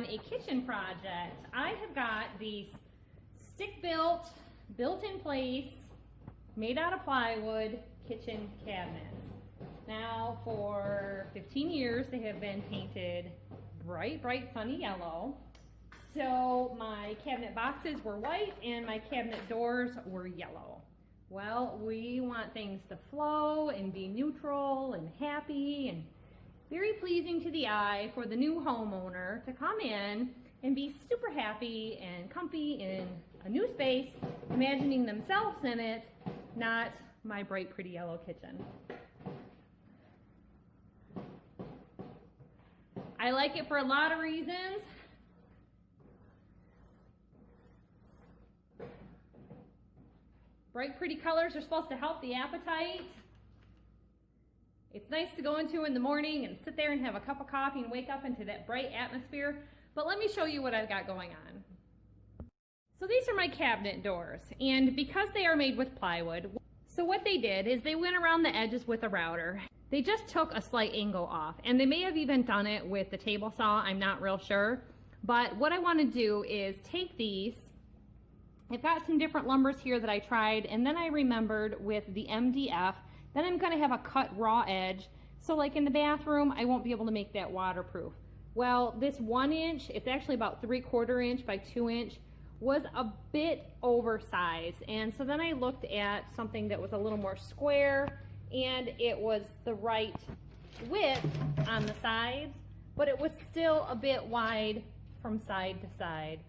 a kitchen project. I have got these stick-built, built-in-place, made out of plywood kitchen cabinets. Now, for 15 years, they have been painted bright, sunny yellow. So my cabinet boxes were white and my cabinet doors were yellow. Well, we want things to flow and be neutral and happy and very pleasing to the eye for the new homeowner to come in and be super happy and comfy in a new space, imagining themselves in it, not my bright, pretty yellow kitchen. I like it for a lot of reasons. Bright, pretty colors are supposed to help the appetite. It's nice to go into in the morning and sit there and have a cup of coffee and wake up into that bright atmosphere. But let me show you what I've got going on. So these are my cabinet doors, and because they are made with plywood, so what they did is they went around the edges with a router. They just took a slight angle off, and they may have even done it with the table saw, I'm not real sure. But what I want to do is take these, I've got some different lumbers here that I tried, and then I remembered with the MDF, then I'm going to have a cut raw edge, so like in the bathroom, I won't be able to make that waterproof. Well, this 1 inch, it's actually about 3/4 inch by 2 inch, was a bit oversized. And so then I looked at something that was a little more square, and it was the right width on the sides, but it was still a bit wide from side to side.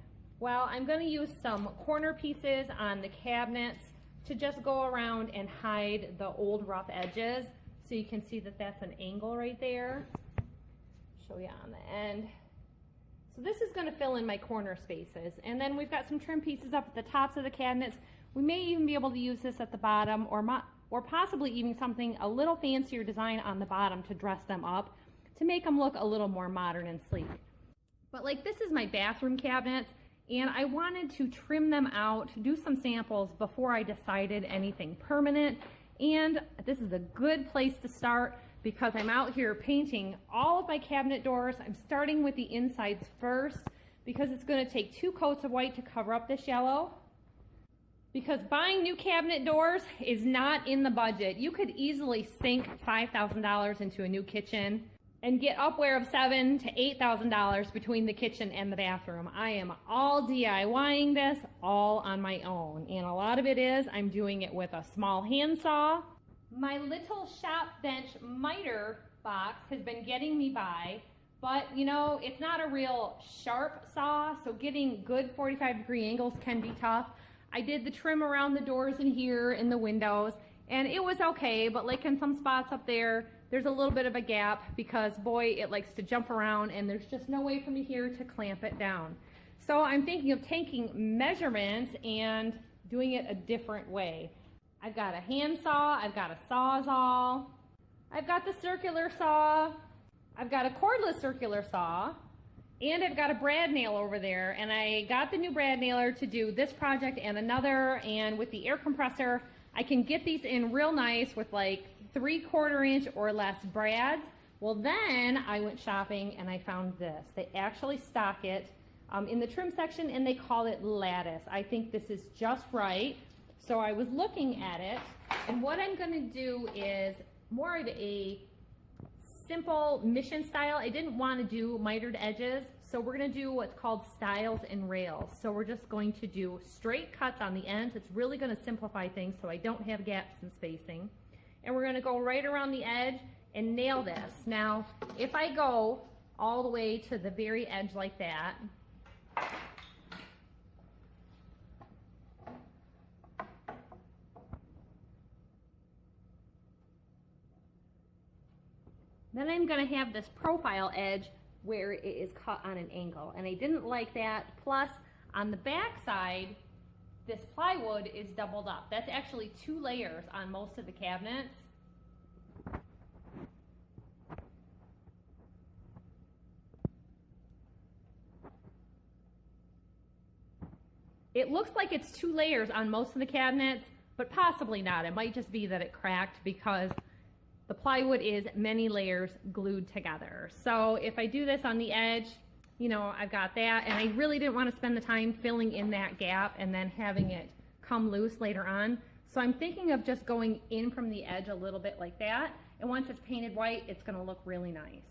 Well, I'm going to use some corner pieces on the cabinets to just go around and hide the old rough edges. So you can see that that's an angle right there. Show you on the end. So this is going to fill in my corner spaces. And then we've got some trim pieces up at the tops of the cabinets. We may even be able to use this at the bottom, or possibly even something a little fancier design on the bottom to dress them up, to make them look a little more modern and sleek. But like, this is my bathroom cabinets, and I wanted to trim them out, do some samples before I decided anything permanent. And this is a good place to start because I'm out here painting all of my cabinet doors. I'm starting with the insides first because it's going to take 2 coats of white to cover up this yellow. Because buying new cabinet doors is not in the budget. You could easily sink $5,000 into a new kitchen and get upward of $7,000 to $8,000 between the kitchen and the bathroom. I am all DIYing this all on my own, and a lot of it is I'm doing it with a small handsaw. My little shop bench miter box has been getting me by, but you know, it's not a real sharp saw, so getting good 45-degree angles can be tough. I did the trim around the doors in here and the windows, and it was okay, but like in some spots up there, there's a little bit of a gap because boy, it likes to jump around and there's just no way for me here to clamp it down. So I'm thinking of taking measurements and doing it a different way. I've got a handsaw, I've got a Sawzall, I've got the circular saw, I've got a cordless circular saw, and I've got a brad nail over there, and I got the new brad nailer to do this project and another, and with the air compressor, I can get these in real nice with like 3/4 inch or less brads. Well, then I went shopping and I found this. They actually stock it in the trim section and they call it lattice. I think this is just right. So I was looking at it, and what I'm going to do is more of a simple mission style. I didn't want to do mitered edges, so we're going to do what's called stiles and rails. So we're just going to do straight cuts on the ends. It's really going to simplify things so I don't have gaps in spacing. And we're going to go right around the edge and nail this. Now, if I go all the way to the very edge like that, then I'm going to have this profile edge where it is cut on an angle, and I didn't like that. Plus, on the back side, this plywood is doubled up. That's actually 2 layers on most of the cabinets. It looks like it's 2 layers on most of the cabinets, but possibly not. It might just be that it cracked because the plywood is many layers glued together. So if I do this on the edge, you know, I've got that, and I really didn't want to spend the time filling in that gap and then having it come loose later on. So I'm thinking of just going in from the edge a little bit like that, and once it's painted white, it's going to look really nice.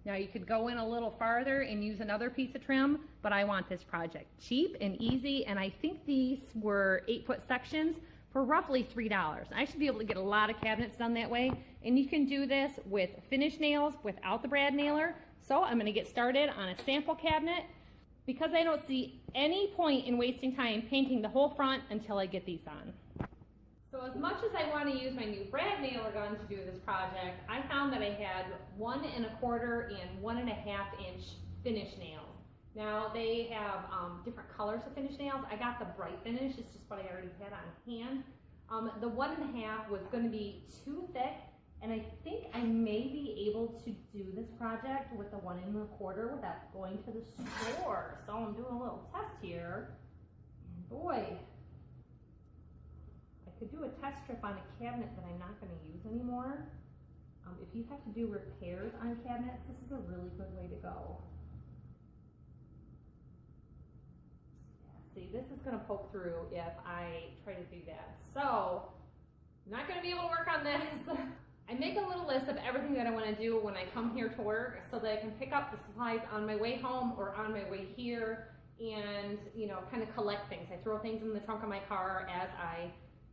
Now you could go in a little farther and use another piece of trim, but I want this project cheap and easy, and I think these were 8-foot sections for roughly $3. I should be able to get a lot of cabinets done that way, and you can do this with finish nails without the brad nailer. So I'm going to get started on a sample cabinet because I don't see any point in wasting time painting the whole front until I get these on. So as much as I want to use my new brad nailer gun to do this project, I found that I had 1 1/4 and 1 1/2 inch finish nails. Now they have different colors of finish nails. I got the bright finish, it's just what I already had on hand. The 1 1/2 was going to be too thick, and I think I may be able to do this project with the 1 1/4 without going to the store. So I'm doing a little test here, and boy, I could do a test strip on a cabinet that I'm not going to use anymore. If you have to do repairs on cabinets, this is a really good way to go. See, this is going to poke through if I try to do that. So, I'm not going to be able to work on this. I make a little list of everything that I want to do when I come here to work so that I can pick up the supplies on my way home or on my way here and, you know, kind of collect things. I throw things in the trunk of my car as I,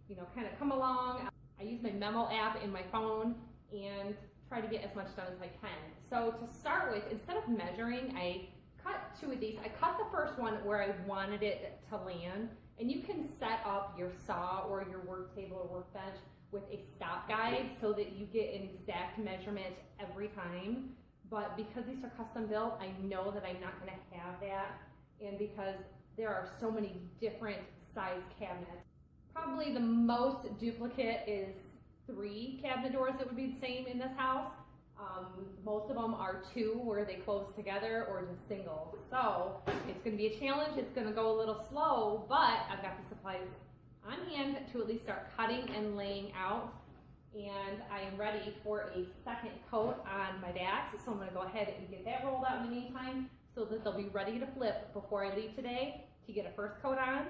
you know, kind of come along. I use my memo app in my phone and try to get as much done as I can. So to start with, instead of measuring, I cut 2 of these. I cut the first one where I wanted it to land, and you can set up your saw or your work table or workbench with a stop guide so that you get an exact measurement every time. But because these are custom built, I know that I'm not going to have that, and because there are so many different size cabinets. Probably the most duplicate is 3 cabinet doors that would be the same in this house. Most of them are 2 where they close together or just single. So it's going to be a challenge. It's going to go a little slow, but I've got the supplies on hand to at least start cutting and laying out. And I am ready for a second coat on my backs. So I'm going to go ahead and get that rolled out in the meantime so that they'll be ready to flip before I leave today to get a first coat on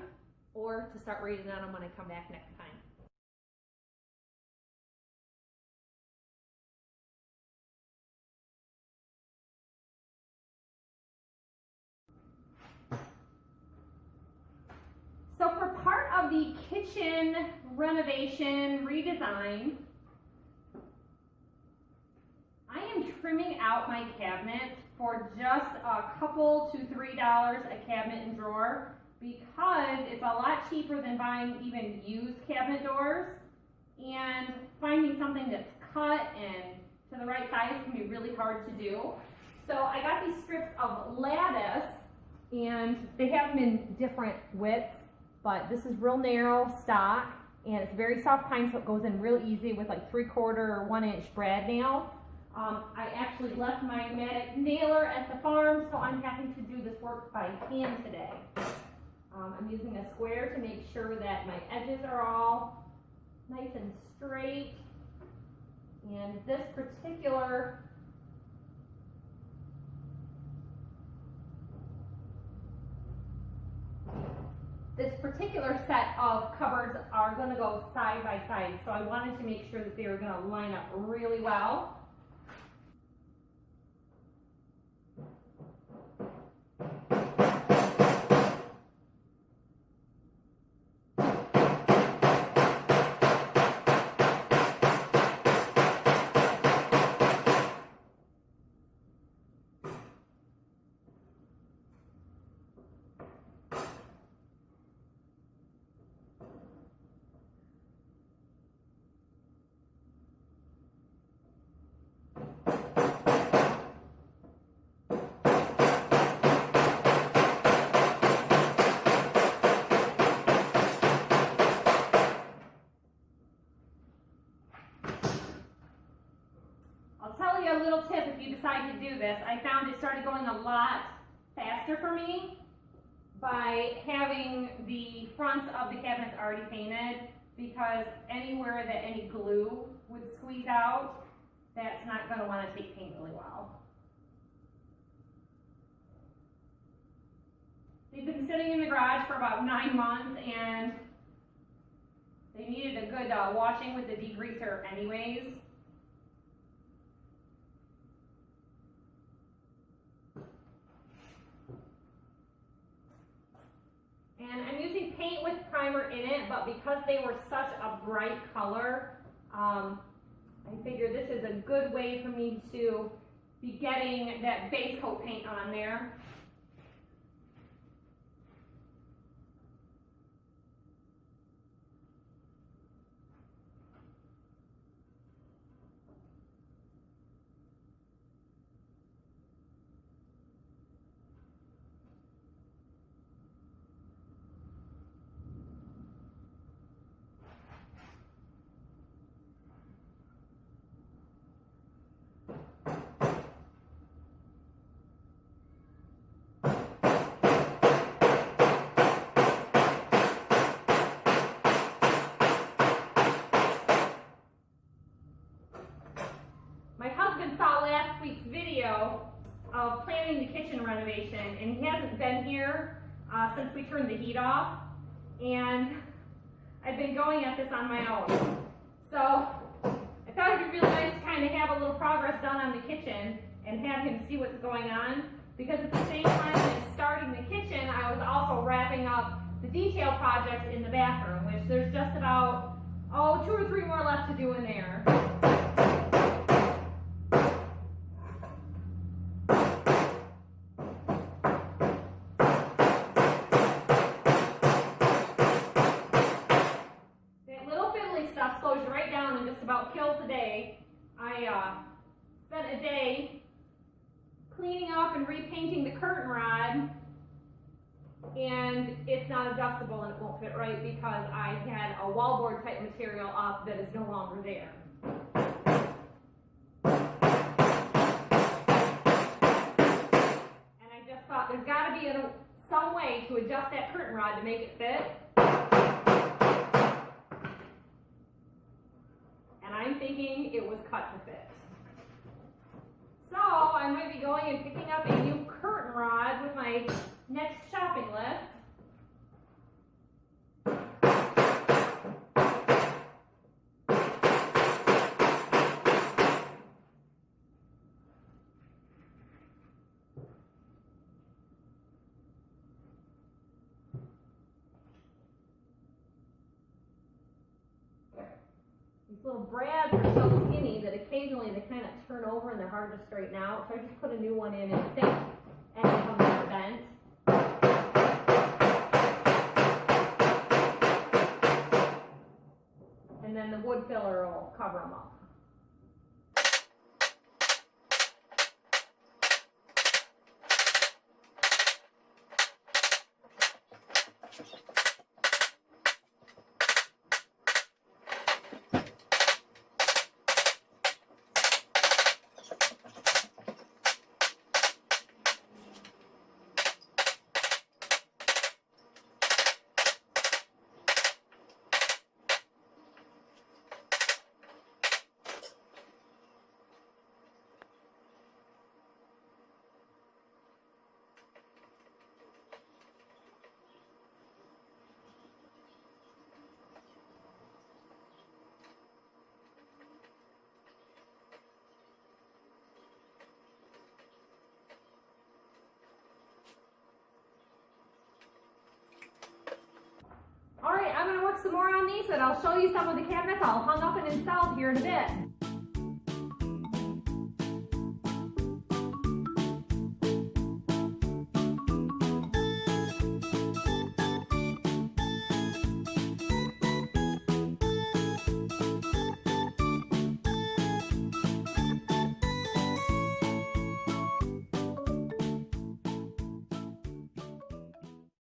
or to start rating on them when I come back next time. So for part of the kitchen renovation redesign, I am trimming out my cabinets for just a couple to $3 a cabinet and drawer because it's a lot cheaper than buying even used cabinet doors, and finding something that's cut and to the right size can be really hard to do. So I got these strips of lattice, and they have them in different widths. But this is real narrow stock, and it's very soft pine, so it goes in real easy with like 3/4 or 1 inch brad nails. I actually left my magnetic nailer at the farm, so I'm having to do this work by hand today. I'm using a square to make sure that my edges are all nice and straight. And this particular set of cupboards are going to go side by side, so I wanted to make sure that they were going to line up really well. A little tip if you decide to do this. I found it started going a lot faster for me by having the fronts of the cabinets already painted, because anywhere that any glue would squeeze out, that's not going to want to take paint really well. sitting in the garage for about 9 months, and they needed a good washing with the degreaser anyways. And I'm using paint with primer in it, but because they were such a bright color, I figured this is a good way for me to be getting that base coat paint on there. My husband saw last week's video of planning the kitchen renovation, and he hasn't been here since we turned the heat off, and I've been going at this on my own. So I thought it'd be really nice to kind of have a little progress done on the kitchen and have him see what's going on, because at the same time as starting the kitchen, I was also wrapping up the detail projects in the bathroom, which there's just about, 2 or 3 more left to do in there. Slows you right down and just about kills the day. I spent a day cleaning up and repainting the curtain rod, and it's not adjustable and it won't fit right because I had a wallboard type material up that is no longer there. And I just thought there's got to be some way to adjust that curtain rod to make it fit. I'm thinking it was cut to fit. So I might be going and picking up a new curtain rod with my next shopping list. These little brads are so skinny that occasionally they kind of turn over and they're hard to straighten out. So I just put a new one in and sink, and it comes out bent. And then the wood filler will cover them up. All right, I'm going to work some more on these, and I'll show you some of the cabinets I'll hung up and installed here in a bit.